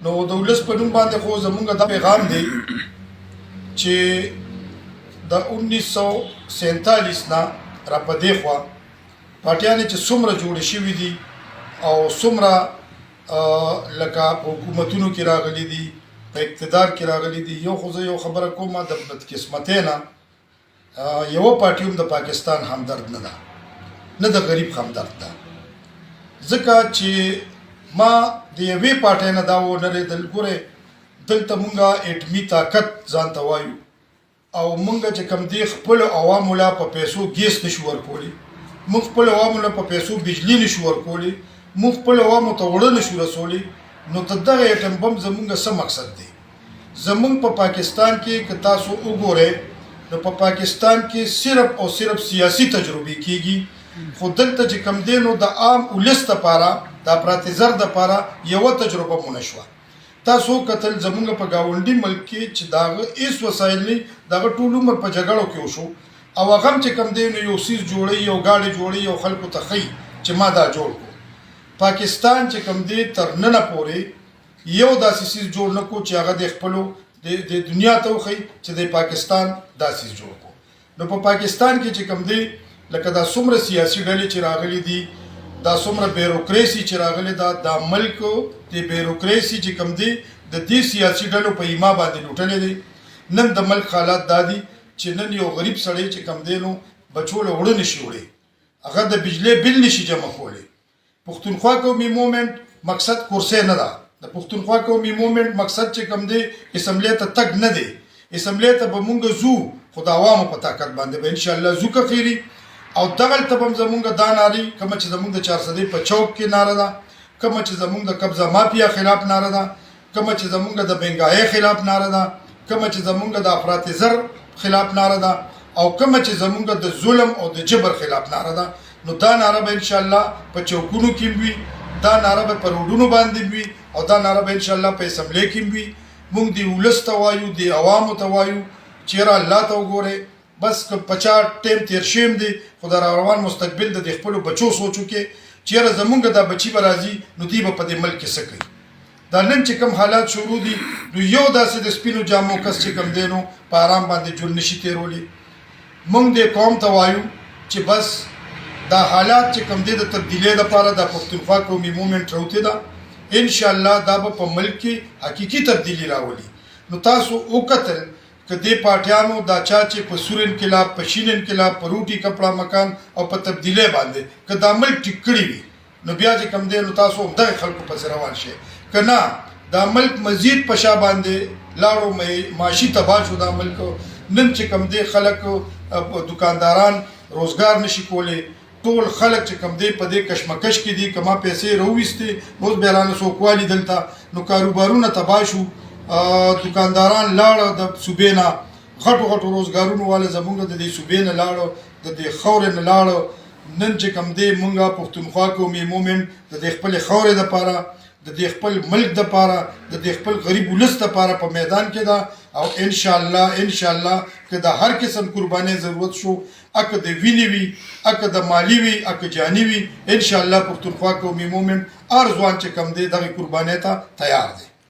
نو د ولس په نوم باندې خو زمونږ دا پیغام دی چې د 1947 نه را په دې خوا پارټیانې چې څومره جوړې شوي دي او څومره لکه حکومتونو کې راغلي دي په اقتدار کې راغلي دي یو خو زه یو خبره کوم د بدقسمتۍ نه یوه پارټي هم د پاکستان همدرد نه ده نه د غریب همدرد ده ځکه چې ما د یوې پارټۍ نه دا ونرېدل ګورې دلته مونږه اټمي طاقت ځان ته وایو او مونږ چې کوم دی خپلو عوامو له په پیسو ګیس نشو ورکولی مونږ خپلو عوامو له په پیسو بجلي نشو ورکولی مونږ خپلو عوامو ته اوړه نشو رسولی نو ته دغه ایټم بم زمونږ څه مقصد دی زمونږ په پاکستان کې که تاسو وګورئ نو په پاکستان کې صرف او صرف سیاسي تجربې کېږي خو دلته چې کوم دی نو د عام ولس دپاره د افراطي زر دپاره یوه تجربه مونه شوه تاسو کتل زمونږ په ګاونډي ملک کې چې د هغه هېڅ وسایل نه د هغه ټول عمر په جګړو کې وشو او هغه هم چې کوم دی نو یو څیز جوړوي یو ګاډی جوړوي او خلکو ته ښیي چې ما دا جوړ کړو پاکستان چې کوم دی تر ننه پورې یو داسې څیز جوړ نه کړو چې هغه د خپلو د دنیا ته وښیي چې د پاکستان دا څیز جوړ کړو نو په پاکستان کې چې کوم دی لکه دا څومره سیاسي ډلې چې راغلي دي دا څومره بیروکریسي چې راغلې ده دا ملک د بیروکریسي چې کوم دی د دې سیاسي ډلو په ایما باندې لوټلې دی نن د ملک حالات دا دي چې نن یو غریب سړی چې کوم دی نو بچو له اوړه نشي وړی هغه د بجلی بل نشي جمع کولی پښتونخوا قومي مومنټ مقصد کورسۍ نه ده د پښتونخوا قومي مومنټ مقصد چې کوم دی اسمبلی ته تګ نه دی اسمبلی ته به مونږ ځو خو د عوامو په طاقت باندې به انشاءالله ځو که خیري او دغلته به هم زمونږ دا نارې کومه چې زمونږ د چارسدې په چوک کې ناره ده کومه چې زمونږ د قبضه مافیا خلاف ناره ده کومه چې زمونږ د بنګایۍ خلاف ناره ده کومه چې زمونږ د افراطي زر خلاف ناره ده او کومه چې زمونږ د ظلم او د جبر خلاف ناره ده نو دا ناره به انشاءالله په چوکونو کې وي دا ناره به په روډونو باندې وي او دا ناره به انشاءالله په اسمبلی کې وي مونږ د ولس ته وایو د عوامو ته وایو چیرې الله ته وګورئ بس که پچا ټیم تیر شیم دی خو د روان مستقبل د خپلو بچو سوچو کې چیرې زمونږ دا بچي به راځي نو دوی به په دې ملک کې څه کوي دا نن چې کوم حالات شروع دي نو یو داسې د سپینو جامو کس چې کوم دی نو په آرام باندې ژوند نشي تیرولی مونږ دې قوم ته وایو چې بس دا حالات چې کوم دی د تبدیلۍ دپاره د پښتونخوا قومي مومنټ راوتې ده انشاءالله دا به په ملک کې حقیقي تبدیلي راولي نو تاسو وکتل که دې پارټیانو دا چا چې په سور انقلاب په شین انقلاب په روټي کپړه مکان او په تبدیلۍ باندې که دا ملک ټیک کړي وي نو بیا چې کوم دی نو تاسو همدغه خلکو پسې روان شئ که نه دا ملک مزید په شا باندې لاړو معاشي تباه شو دا ملک نن چې کوم دی خلک دکانداران روزګار نشي کولی ټول خلک چې کوم دی په دې کشمکش کې دي که ما پیسې راوویستې اوس بیا رانه څوکوالي دلته نو کاروبارونه تباه شو دکانداران لاړه د صوبې نه غټو غټو روزګارونو والا زمونږ د دې صوبې نه لاړه د دې خاورې نه لاړه نن چې کوم دی مونږه پښتونخوا قومي مومنټ د دې خپلې خاورې دپاره د دې خپل ملک دپاره د دې خپل غریب ولس دپاره په میدان کې ده او انشاءالله که د هر قسم قربانۍ ضرورت شو اکه د وینې وي اکه د مالی وي اکه جاني وي انشاءالله پښتونخوا قومي مومنټ هر ځوان چې کوم دی دغې قربانۍ ته تیار دی